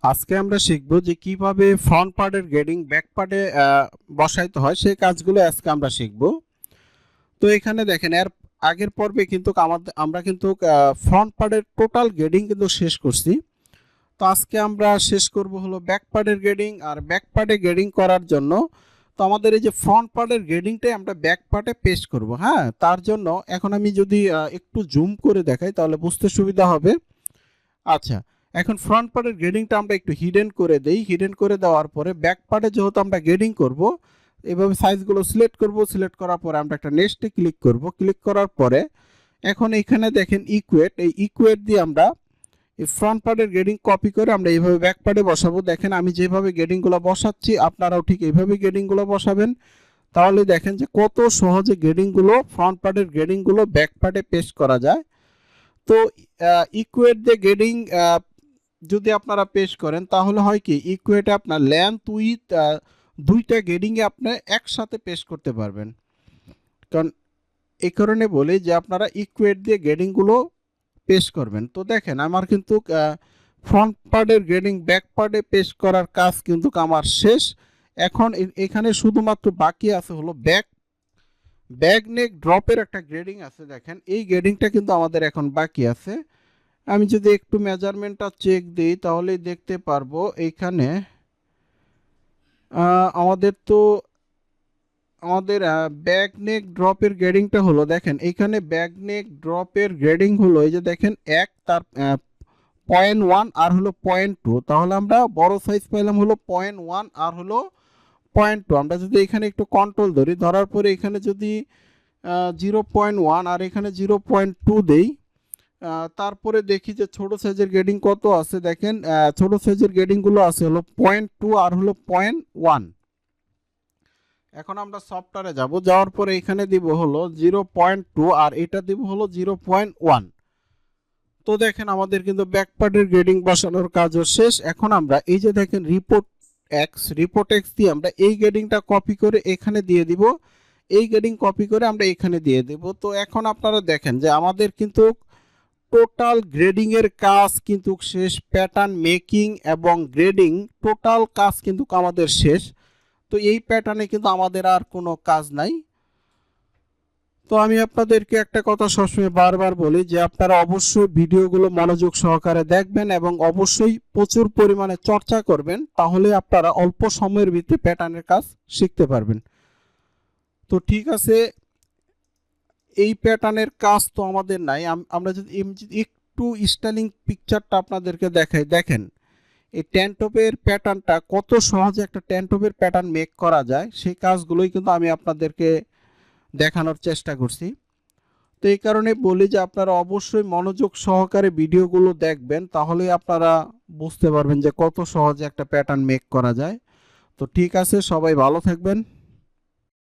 আজকে আমরা শিখব যে কিভাবে ফ্রন্ট পার্টের গ্রেডিং ব্যাক পার্টে বসাইতে হয় সেই কাজগুলো আজকে আমরা শিখব। তো এখানে দেখেন এর আগের পর্বে কিন্তু আমরা কিন্তু ফ্রন্ট পার্টের টোটাল গ্রেডিং কিন্তু শেষ করছি। তো আজকে আমরা শেষ করব হলো ব্যাক পার্টের গ্রেডিং। আর ব্যাক পার্টে গ্রেডিং করার জন্য তো আমাদের এই যে ফ্রন্ট পার্টের গ্রেডিংটাই আমরা ব্যাক পার্টে পেস্ট করব। হ্যাঁ, তার জন্য এখন আমি যদি একটু জুম করে দেখাই তাহলে বুঝতে সুবিধা হবে। আচ্ছা, এখন ফ্রন্ট পার্টের গ্রেডিংটা আমরা একটু হিডেন করে দেই। হিডেন করে দেওয়ার পরে ব্যাক পার্টে যেহেতু আমরা গ্রেডিং করব, এভাবে সাইজগুলো সিলেক্ট করব। সিলেক্ট করার পরে আমরা একটা নেক্সটে ক্লিক করব। ক্লিক করার পরে এখন এখানে দেখেন ইকুয়েট, এই ইকুয়েট দিয়ে আমরা এই ফ্রন্ট পার্টের গ্রেডিং কপি করে আমরা এইভাবে ব্যাক পার্টে বসাবো। দেখেন আমি যেভাবে গ্রেডিংগুলো বসাচ্ছি আপনারাও ঠিক এইভাবে গ্রেডিংগুলো বসাবেন। তাহলে দেখেন যে কত সহজে গ্রেডিংগুলো ফ্রন্ট পার্টের গ্রেডিংগুলো ব্যাক পার্টে পেস্ট করা যায়। তো ইকুয়েট দিয়ে গ্রেডিং যদি আপনারা পেশ করেন তাহলে হয় কি, ইকুয়েটে আপনার লেন্থ উইথ দুইটা গ্রেডিংয়ে আপনি একসাথে পেশ করতে পারবেন। কারণ এই কারণে বলি যে আপনারা ইকুয়েট দিয়ে গ্রেডিংগুলো পেশ করবেন। তো দেখেন আমার কিন্তু ফ্রন্ট পার্টের গ্রেডিং ব্যাক পার্টে পেশ করার কাজ কিন্তু আমার শেষ। এখন এখানে শুধুমাত্র বাকি আছে হলো ব্যাক নেক ড্রপের একটা গ্রেডিং আছে। দেখেন এই গ্রেডিংটা কিন্তু আমাদের এখন বাকি আছে। আমি যদি একটু মেজারমেন্টটা চেক দিই তাহলে দেখতে পারবো এইখানে আমাদের ব্যাক নেক ড্রপের গ্রেডিংটা হলো, দেখেন এইখানে ব্যাক নেক ড্রপের গ্রেডিং হলো এই যে দেখেন এক, তার 0.1 আর হলো 0.2। তাহলে আমরা বড় সাইজ পাইলাম হলো 0.1 আর হলো 0.2। আমরা যদি এখানে একটু কন্ট্রোল ধরি, ধরার পরে এখানে যদি 0.1 আর এখানে 0.2 দেই, তারপরে দেখি যে ছোট সাইজের গ্রেডিং কত আছে। দেখেন ছোট সাইজের গ্রেডিংগুলো আছে হলো 0.2 আর হলো 0.1। এখন আমরা সফটওয়্যারে যাব, যাওয়ার পরে এখানে দিব হলো 0.2 আর এটা দিব হলো 0.1। তো দেখেন আমাদের কিন্তু ব্যাক পার্টের গ্রেডিং বসানোর কাজও শেষ। এখন আমরা এই যে দেখেন রিপোর্ট এক্স দিয়ে আমরা এই গ্রেডিংটা কপি করে এখানে দিয়ে দিব, এই গ্রেডিং কপি করে আমরা এখানে দিয়ে দেব। তো এখন আপনারা দেখেন যে আমাদের কিন্তু টোটাল গ্রেডিং এর কাজ কিন্তু শেষ। প্যাটার্ন মেকিং এবং গ্রেডিং টোটাল কাজ কিন্তু আমাদের শেষ। তো এই প্যাটার্নে কিন্তু আমাদের আর কোনো কাজ নাই। তো আমি আপনাদেরকে একটা কথা সবসময় বারবার বলি যে আপনারা অবশ্যই ভিডিওগুলো মনোযোগ সহকারে দেখবেন এবং অবশ্যই প্রচুর পরিমাণে চর্চা করবেন, তাহলে আপনারা অল্প সময়ের ভিতরে প্যাটার্নের কাজ শিখতে পারবেন। তো ঠিক আছে, এই প্যাটার্নের কাজ তো আমাদের নাই। আমরা যদি একটু স্টাইলিং পিকচারটা আপনাদেরকে দেখাই, দেখেন এই ট্যান্টপের প্যাটার্নটা কত সহজে একটা ট্যান্টপের প্যাটার্ন মেক করা যায়, সেই কাজগুলোই কিন্তু আমি আপনাদেরকে দেখানোর চেষ্টা করছি। তো এই কারণে বলি যে আপনারা অবশ্যই মনোযোগ সহকারে ভিডিওগুলো দেখবেন, তাহলে আপনারা বুঝতে পারবেন যে কত সহজে একটা প্যাটার্ন মেক করা যায়। তো ঠিক আছে, সবাই ভালো থাকবেন।